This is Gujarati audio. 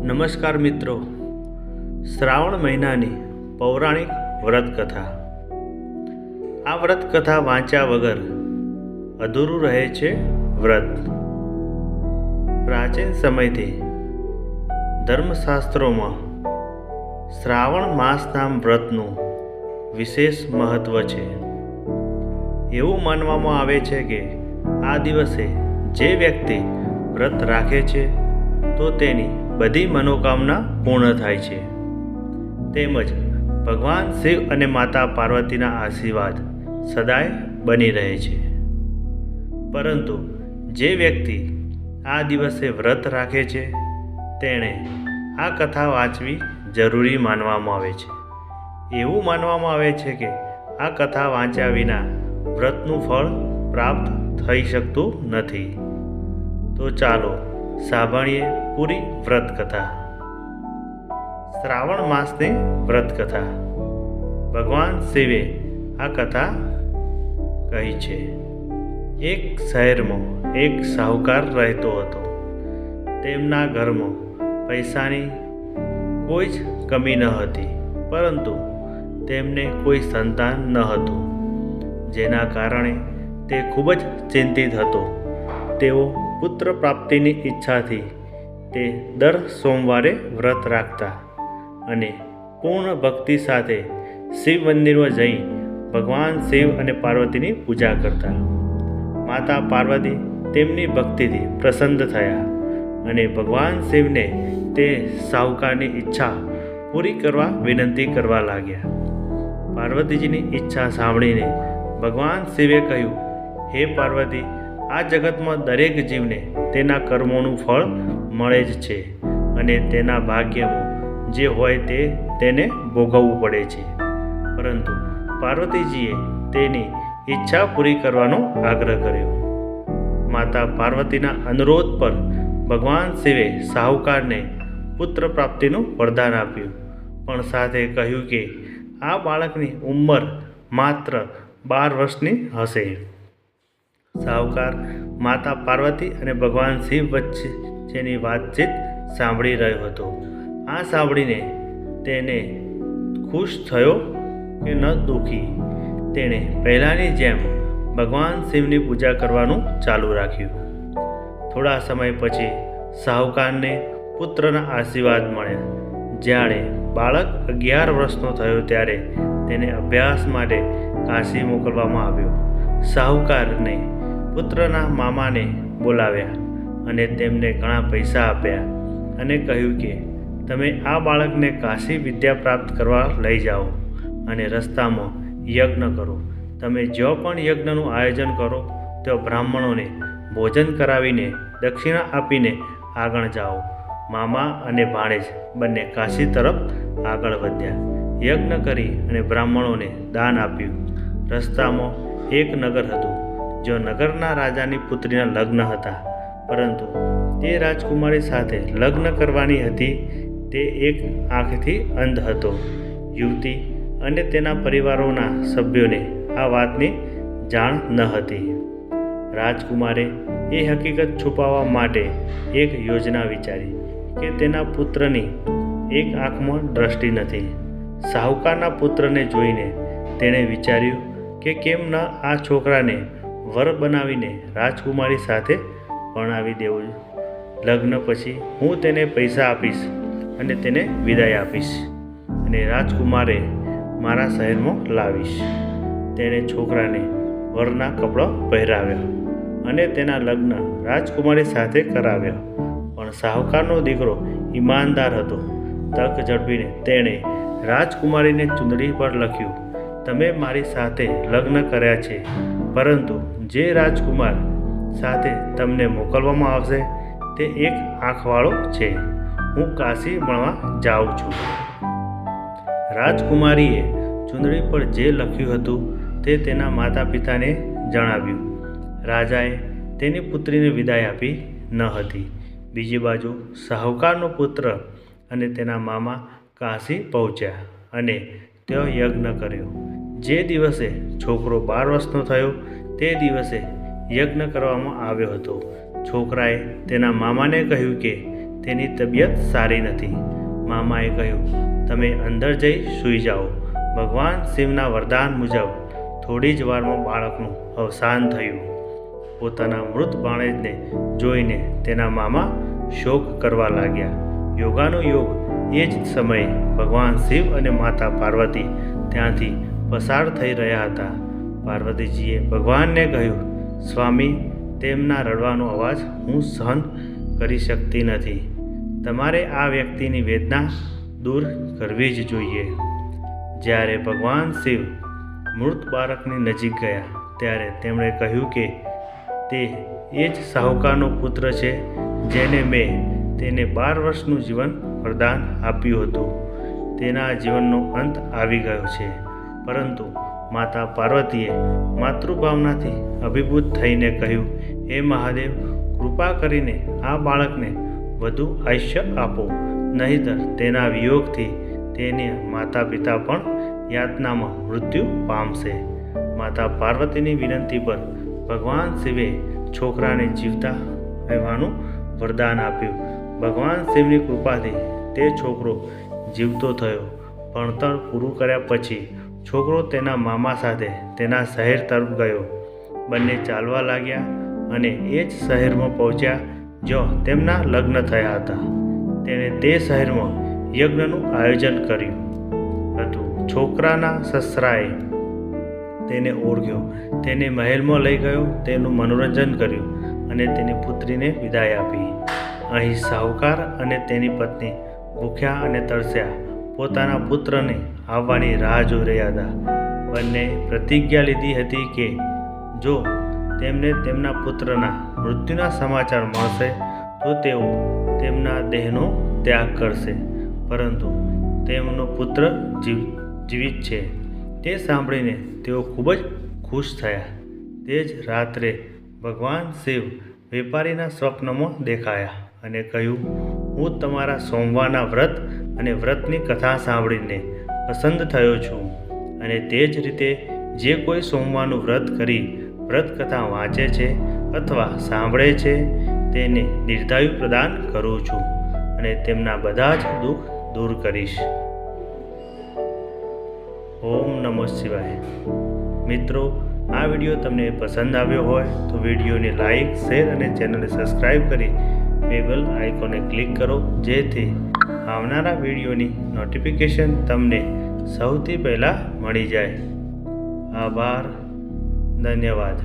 નમસ્કાર મિત્રો, શ્રાવણ મહિનાની પૌરાણિક વ્રતકથા. આ વ્રતકથા વાંચ્યા વગર અધૂરું રહે છે વ્રત. પ્રાચીન સમયથી ધર્મશાસ્ત્રોમાં શ્રાવણ માસના વ્રતનું વિશેષ મહત્વ છે. એવું માનવામાં આવે છે કે આ દિવસે જે વ્યક્તિ વ્રત રાખે છે તો તેની બધી મનોકામના પૂર્ણ થાય છે. તેમજ ભગવાન શિવ અને માતા પાર્વતીના આશીર્વાદ સદાય બની રહે છે. પરંતુ જે વ્યક્તિ આ દિવસે વ્રત રાખે છે તેણે આ કથા વાંચવી જરૂરી માનવામાં આવે છે. એવું માનવામાં આવે છે કે આ કથા વાંચ્યા વિના વ્રતનું ફળ પ્રાપ્ત થઈ શકતું નથી. તો ચાલો સાંભળીએ પૂરી વ્રતકથા. શ્રાવણ માસની વ્રતકથા. ભગવાન શિવે આ કથા કહી છે. એક શહેરમાં એક શાહુકાર રહેતો હતો. તેમના ઘરમાં પૈસાની કોઈ જ કમી ન હતી, પરંતુ તેમને કોઈ સંતાન ન હતું, જેના કારણે તે ખૂબ જ ચિંતિત હતો. તેઓ પુત્ર પ્રાપ્તિની ઈચ્છાથી તે દર સોમવારે વ્રત રાખતા અને પૂર્ણ ભક્તિ સાથે શિવ મંદિરમાં જઈ ભગવાન શિવ અને પાર્વતીની પૂજા કરતા. માતા પાર્વતી તેમની ભક્તિથી પ્રસન્ન થયા અને ભગવાન શિવને તે શાહુકારની ઈચ્છા પૂરી કરવા વિનંતી કરવા લાગ્યા. પાર્વતીજીની ઈચ્છા સાંભળીને ભગવાન શિવે કહ્યું, હે પાર્વતી, આ જગતમાં દરેક જીવને તેના કર્મોનું ફળ મળે જ છે અને તેના ભાગ્યમાં જે હોય તે તેને ભોગવવું પડે છે. પરંતુ પાર્વતીજીએ તેની ઈચ્છા પૂરી કરવાનો આગ્રહ કર્યો. માતા પાર્વતીના અનુરોધ પર ભગવાન શિવે શાહુકારને પુત્ર પ્રાપ્તિનું વરદાન આપ્યું, પણ સાથે કહ્યું કે આ બાળકની ઉંમર માત્ર 12 વર્ષની હશે. શાહુકાર માતા પાર્વતી અને ભગવાન શિવ વચ્ચેની વાતચીત સાંભળી રહ્યો હતો. આ સાંભળીને તેને ખુશ થયો કે ન દુઃખી. તેણે પહેલાંની જેમ ભગવાન શિવની પૂજા કરવાનું ચાલુ રાખ્યું. થોડા સમય પછી શાહુકારને પુત્રના આશીર્વાદ મળ્યા. જ્યારે બાળક 11 વર્ષનો થયો ત્યારે તેને અભ્યાસ માટે કાશી મોકલવામાં આવ્યો. શાહુકારને પુત્રના મામાને બોલાવ્યા અને તેમને ઘણા પૈસા આપ્યા અને કહ્યું કે તમે આ બાળકને કાશી વિદ્યા પ્રાપ્ત કરવા લઈ જાઓ અને રસ્તામાં યજ્ઞ કરો. તમે જો પણ યજ્ઞનું આયોજન કરો તો બ્રાહ્મણોને ભોજન કરાવીને દક્ષિણા આપીને આગળ જાઓ. મામા અને ભાણેજ બંને કાશી તરફ આગળ વધ્યા. યજ્ઞ કરી અને બ્રાહ્મણોને દાન આપ્યું. રસ્તામાં એક નગર હતું. જો નગરના રાજાની પુત્રીના લગ્ન હતા, પરંતુ તે રાજકુમારી સાથે લગ્ન કરવાની હતી. તે એક આંખથી અંધ હતો. યુવતી અને તેના પરિવારોના સભ્યોને આ વાતની જાણ ન હતી. રાજકુમારે એ હકીકત છુપાવવા માટે એક યોજના વિચારી કે તેના પુત્રની એક આંખમાં દ્રષ્ટિ નથી. શાહુકારના પુત્રને જોઈને તેણે વિચાર્યું કે કેમ ન આ છોકરાને વર બનાવીને રાજકુમારી સાથે પરણાવી દેવું. લગ્ન પછી હું તેને પૈસા આપીશ અને તેને વિદાય આપીશ અને રાજકુમારે મારા શહેરમાં લાવીશ. તેણે છોકરાને વરના કપડાં પહેરાવ્યા અને તેના લગ્ન રાજકુમારી સાથે કરાવ્યા. પણ શાહુકારનો દીકરો ઈમાનદાર હતો. તક ઝડપીને તેણે રાજકુમારીને ચૂંદડી પર લખ્યું, તમે મારી સાથે લગ્ન કર્યા છે, પરંતુ જે રાજકુમાર સાથે તમને મોકલવામાં આવશે તે એક આંખવાળો છે. હું કાશી ભણવા જાઉં છું. રાજકુમારીએ ચૂંદડી પર જે લખ્યું હતું તે તેના માતા પિતાને જણાવ્યું. રાજાએ તેની પુત્રીને વિદાય આપી ન હતી. બીજી બાજુ શાહુકારનો પુત્ર અને તેના મામા કાશી પહોંચ્યા અને તેઓ યજ્ઞ કર્યો. જે દિવસે છોકરો 12 વર્ષનો થયો તે દિવસે યજ્ઞ કરવામાં આવ્યો હતો. છોકરાએ તેના મામાને કહ્યું કે તેની તબિયત સારી નથી. મામાએ કહ્યું, તમે અંદર જઈ સૂઈ જાઓ. ભગવાન શિવના વરદાન મુજબ થોડી જ વારમાં બાળકનું અવસાન થયું. પોતાના મૃત ભાણેજને જોઈને તેના મામા શોક કરવા લાગ્યા. યોગાનો યોગ એ જ સમયે ભગવાન શિવ અને માતા પાર્વતી ત્યાંથી પસાર થઈ રહ્યા હતા. પાર્વતીજીએ ભગવાનને કહ્યું, સ્વામી, તેમના રડવાનો અવાજ હું સહન કરી શકતી નથી. તમારે આ વ્યક્તિની વેદના દૂર કરવી જ જોઈએ. જ્યારે ભગવાન શિવ મૃત બાળકની નજીક ગયા ત્યારે તેમણે કહ્યું કે તે એ જ શાહુકારનો પુત્ર છે જેને મેં તેને 12 વર્ષનું જીવન વરદાન આપ્યું હતું. તેના જીવનનો અંત આવી ગયો છે. પરંતુ માતા પાર્વતીએ માતૃભાવનાથી અભિભૂત થઈને કહ્યું, હે મહાદેવ, કૃપા કરીને આ બાળકને વધુ આયુષ્ય આપો, નહીંતર તેના વિયોગથી તેના માતા પિતા પણ યાતનામાં મૃત્યુ પામશે. માતા પાર્વતીની વિનંતી પર ભગવાન શિવે છોકરાને જીવતા રહેવાનું વરદાન આપ્યું. ભગવાન શિવની કૃપાથી તે છોકરો જીવતો થયો. ભણતર પૂરું કર્યા પછી છોકરો તેના મામા સાથે તેના શહેર તરફ ગયો. બંને ચાલવા લાગ્યા અને એ જ શહેરમાં પહોંચ્યા જ્યાં તેમના લગ્ન થયા હતા. તેણે તે શહેરમાં યજ્ઞનું આયોજન કર્યું હતું. છોકરાના સસરાએ તેને ઓળખ્યો, તેને મહેલમાં લઈ ગયો, તેનું મનોરંજન કર્યું અને તેની પુત્રીને વિદાય આપી. અહીં શાહુકાર અને તેની પત્ની ભૂખ્યા અને તરસ્યા પોતાના પુત્રને આવવાની રાહ જોઈ રહ્યા હતા. બંને પ્રતિજ્ઞા લીધી હતી કે જો તેમને તેમના પુત્રના મૃત્યુના સમાચાર મળશે તો તેઓ તેમના દેહનો ત્યાગ કરશે. પરંતુ તેમનો પુત્ર જીવિત છે. તે સાંભળીને તેઓ ખૂબ જ ખુશ થયા. તે જ રાત્રે ભગવાન શિવ વેપારીના સ્વપ્નમાં દેખાયા અને કહ્યું, હું તમારા સોમવારના વ્રત અને વ્રતની કથા સાંભળીને પસંદ થયો છું, અને તે જ રીતે જે કોઈ સોમવારનું વ્રત કરી વ્રત કથા વાંચે છે અથવા સાંભળે છે તેને દીર્ઘાયુ પ્રદાન કરું છું અને તેમના બધા જ દુઃખ દૂર કરીશ. ઓમ નમઃ શિવાય. મિત્રો, આ વિડીયો તમને પસંદ આવ્યો હોય તો વિડીયોને લાઈક, શેર અને ચેનલને સબસ્ક્રાઈબ કરી બેલ આઇકોનને ક્લિક કરો, જેથી આવનારા વિડીયોની નોટિફિકેશન તમને સૌથી પહેલાં મળી જાય. આભાર. ધન્યવાદ.